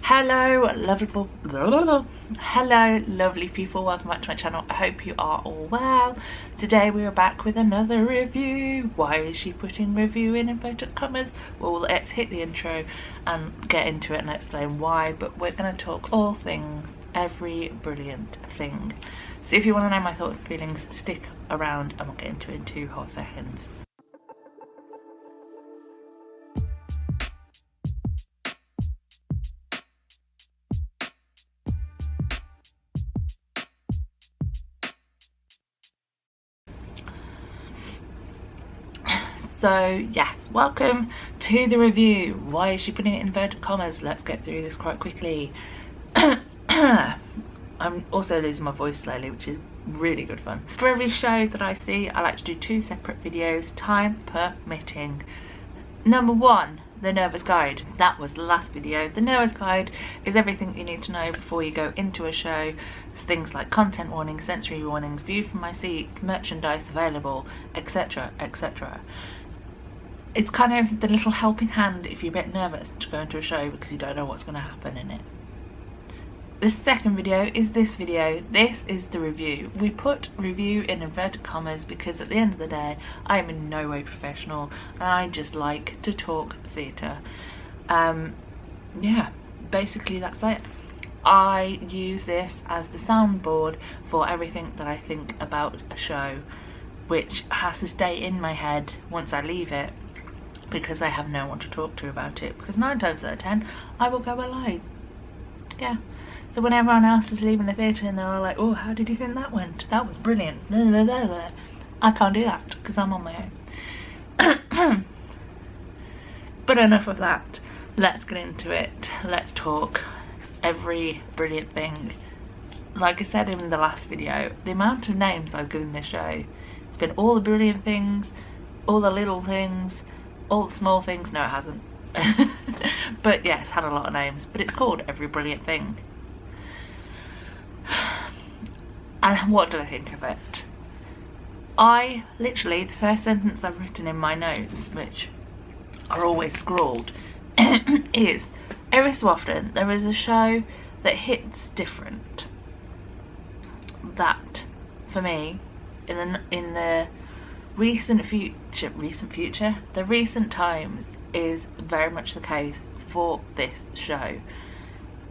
Hello lovely people, welcome back to my channel. I hope you are all well. Today we are back with another review. Why is she putting review in inverted commas? Well, let's hit the intro and get into it and explain why, but we're going to talk all things every brilliant thing. So if you want to know my thoughts and feelings, stick around and we'll get into it in 2 hot seconds. So yes, welcome to the review. Why is she putting it in inverted commas? Let's get through this quite quickly. I'm also losing my voice slowly, which is really good fun. For every show that I see, I like to do 2 separate videos, time permitting. Number 1, the Nervous Guide. That was the last video. The Nervous Guide is everything you need to know before you go into a show. It's things like content warnings, sensory warnings, view from my seat, merchandise available, etc, etc. It's kind of the little helping hand if you're a bit nervous to go into a show because you don't know what's going to happen in it. The second video is this video. This is the review. We put review in inverted commas because at the end of the day I am in no way professional and I just like to talk theatre. Yeah, basically that's it. I use this as the soundboard for everything that I think about a show, which has to stay in my head once I leave it, because I have no one to talk to about it, because 9 times out of 10 I will go alone. Yeah, so when everyone else is leaving the theatre and they're all like, oh, how did you think that went? That was brilliant. Blah, blah, blah, blah. I can't do that because I'm on my own. But enough of that, let's get into it. Let's talk every brilliant thing. Like I said in the last video, the amount of names I've given this show, it's been all the brilliant things, all the little things, all the small things. No, it hasn't. But yeah, it's had a lot of names, but it's called Every Brilliant Thing. And what do I think of it? Literally, the first sentence I've written in my notes, which are always scrawled, is every so often there is a show that hits different. That, for me, in the recent times is very much the case for this show.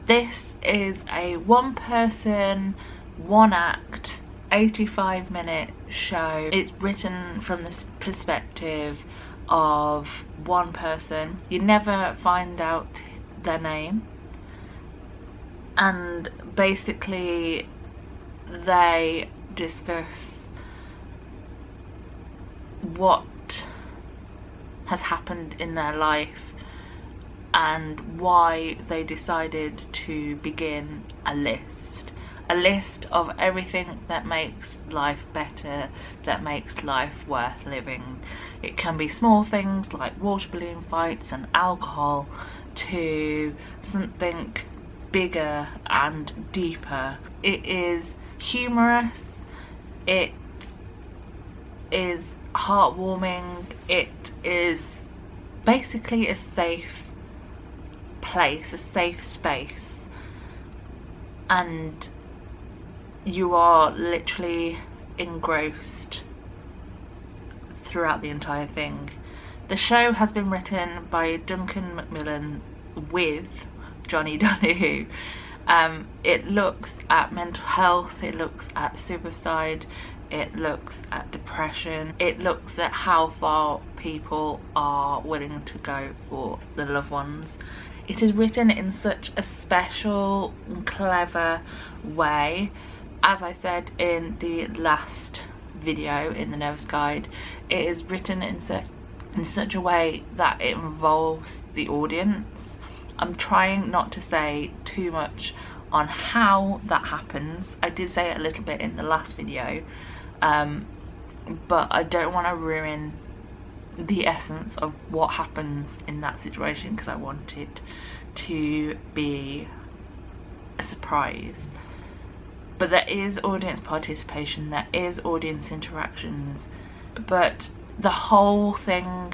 This is a 1-person, 1-act, 85-minute show. It's written from the perspective of one person. You never find out their name, and basically they discuss what has happened in their life and why they decided to begin a list of everything that makes life better, that makes life worth living. It can be small things like water balloon fights and alcohol, to something bigger and deeper. It is humorous, it is heartwarming, it is basically a safe place, a safe space, and you are literally engrossed throughout the entire thing. The show has been written by Duncan Macmillan with Johnny Donahue. It looks at mental health, it looks at suicide, it looks at depression, it looks at how far people are willing to go for the loved ones. It is written in such a special and clever way. As I said in the last video in the Nervous Guide, it is written in such a way that it involves the audience. I'm trying not to say too much on how that happens. I did say it a little bit in the last video, but I don't want to ruin the essence of what happens in that situation because I want it to be a surprise. But there is audience participation, there is audience interactions, but the whole thing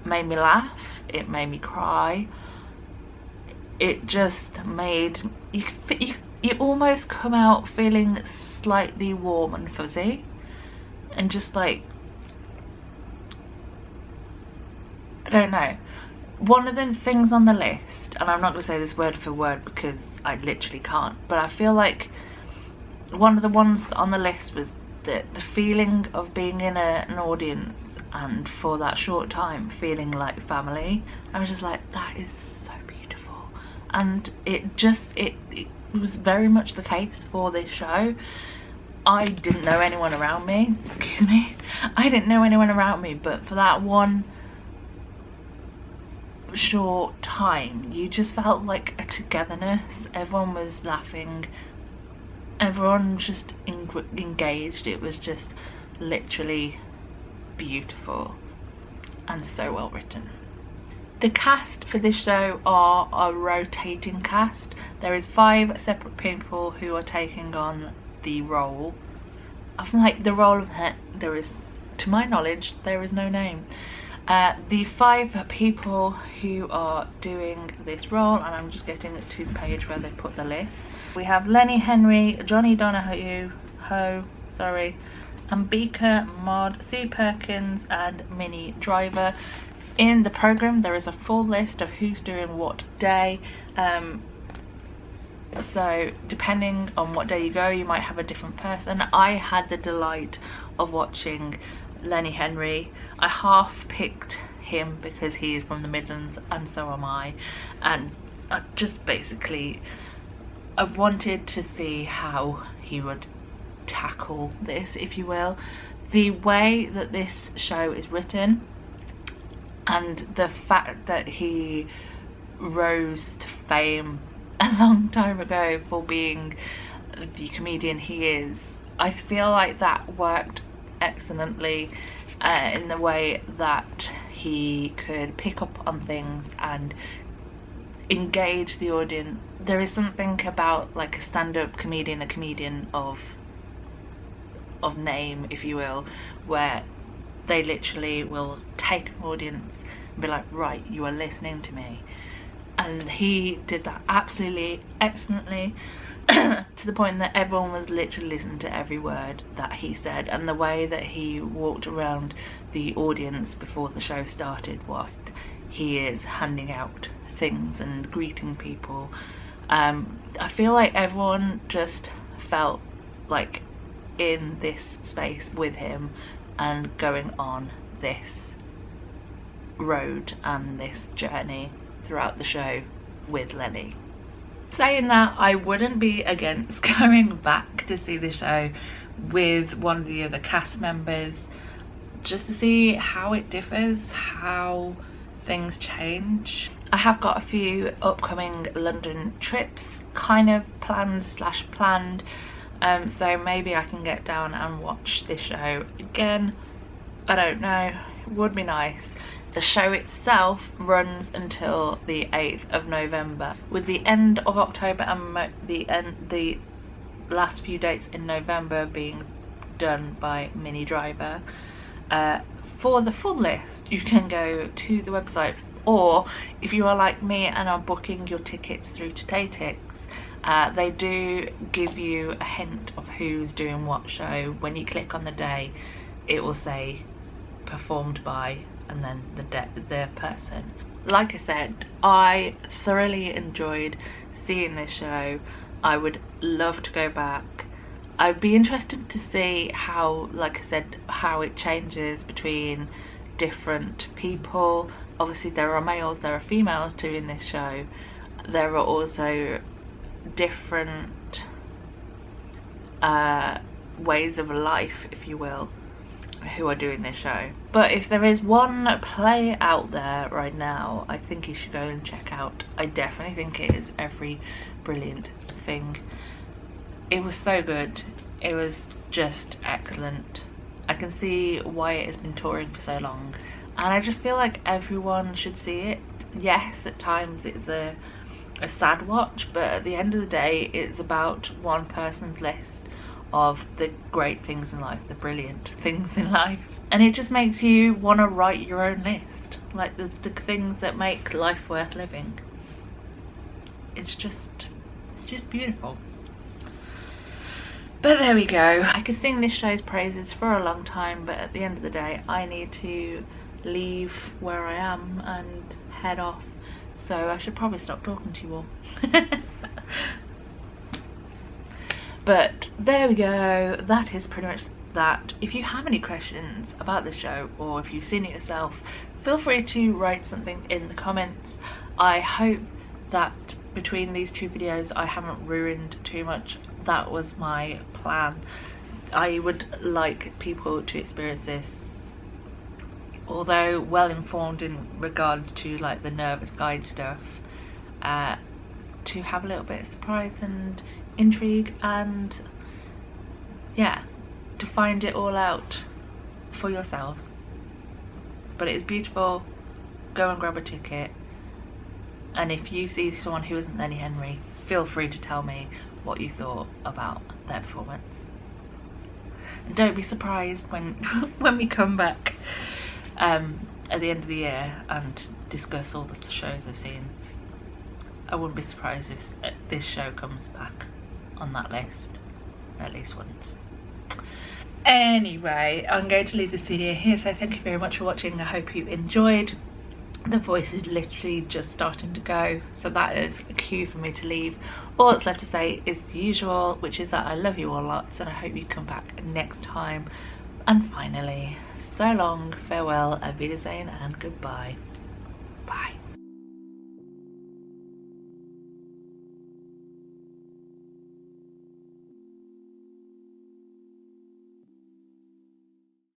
made me laugh, it made me cry, it just made you almost come out feeling slightly warm and fuzzy, and just like, I don't know. One of the things on the list, and I'm not going to say this word for word because I literally can't, but I feel like one of the ones on the list was the feeling of being in an audience and for that short time feeling like family. I was just like, that is so beautiful. And it was very much the case for this show. I didn't know anyone around me, excuse me, I didn't know anyone around me, but for that one short time you just felt like a togetherness. Everyone was laughing, everyone just engaged. It was just literally beautiful and so well written. The cast for this show are a rotating cast. There is 5 separate people who are taking on the role. I feel like the role of there is, to my knowledge, there is no name. The 5 people who are doing this role, and I'm just getting to the page where they put the list. We have Lenny Henry, Johnny Donoghue, Ambika, Maud, Sue Perkins and Minnie Driver. In the programme there is a full list of who's doing what day, so depending on what day you go you might have a different person. I had the delight of watching Lenny Henry. I half picked him because he is from the Midlands and so am I, and I just basically I wanted to see how he would tackle this, if you will. The way that this show is written and the fact that he rose to fame a long time ago for being the comedian he is, I feel like that worked excellently in the way that he could pick up on things and engage the audience. There is something about like a stand-up comedian, a comedian of name, if you will, where they literally will take an audience and be like, right, you are listening to me. And he did that absolutely excellently to the point that everyone was literally listening to every word that he said. And the way that he walked around the audience before the show started whilst he is handing out things and greeting people, I feel like everyone just felt like in this space with him and going on this road and this journey throughout the show with Lenny. Saying that, I wouldn't be against going back to see the show with one of the other cast members just to see how it differs, how things change. I have got a few upcoming London trips kind of planned, so maybe I can get down and watch this show again. I don't know, it would be nice. The show itself runs until the 8th of November, with the end of October and the last few dates in November being done by Minnie Driver. For the full list you can go to the website, or if you are like me and are booking your tickets through Today they do give you a hint of who's doing what show. When you click on the day it will say performed by and then the person. Like I said, I thoroughly enjoyed seeing this show. I would love to go back. I'd be interested to see how, like I said, how it changes between different people. Obviously there are males, there are females too in this show. There are also different ways of life, if you will, who are doing this show. But if there is one play out there right now I think you should go and check out, I definitely think it is Every Brilliant Thing. It was so good, it was just excellent. I can see why it has been touring for so long, and I just feel like everyone should see it. Yes, at times it's a sad watch, but at the end of the day it's about one person's list of the great things in life, the brilliant things in life, and it just makes you want to write your own list, like the things that make life worth living. it's just beautiful. But there we go. I could sing this show's praises for a long time, but at the end of the day I need to leave where I am and head off, so I should probably stop talking to you all. But there we go, that is pretty much that. If you have any questions about the show, or if you've seen it yourself, feel free to write something in the comments. I hope that between these two videos I haven't ruined too much. That was my plan. I would like people to experience this, although well informed in regards to like the nervous guide stuff, to have a little bit of surprise and intrigue, and yeah, to find it all out for yourselves. But it is beautiful. Go and grab a ticket, and if you see someone who isn't Lenny Henry, feel free to tell me what you thought about their performance. And don't be surprised when when we come back at the end of the year and discuss all the shows I've seen. I wouldn't be surprised if this show comes back on that list at least once. Anyway, I'm going to leave this video here, so thank you very much for watching. I hope you enjoyed. The voice is literally just starting to go, so that is a cue for me to leave. All that's left to say is the usual, which is that I love you all lots and I hope you come back next time. And finally, so long, farewell, auf Wiedersehen and goodbye.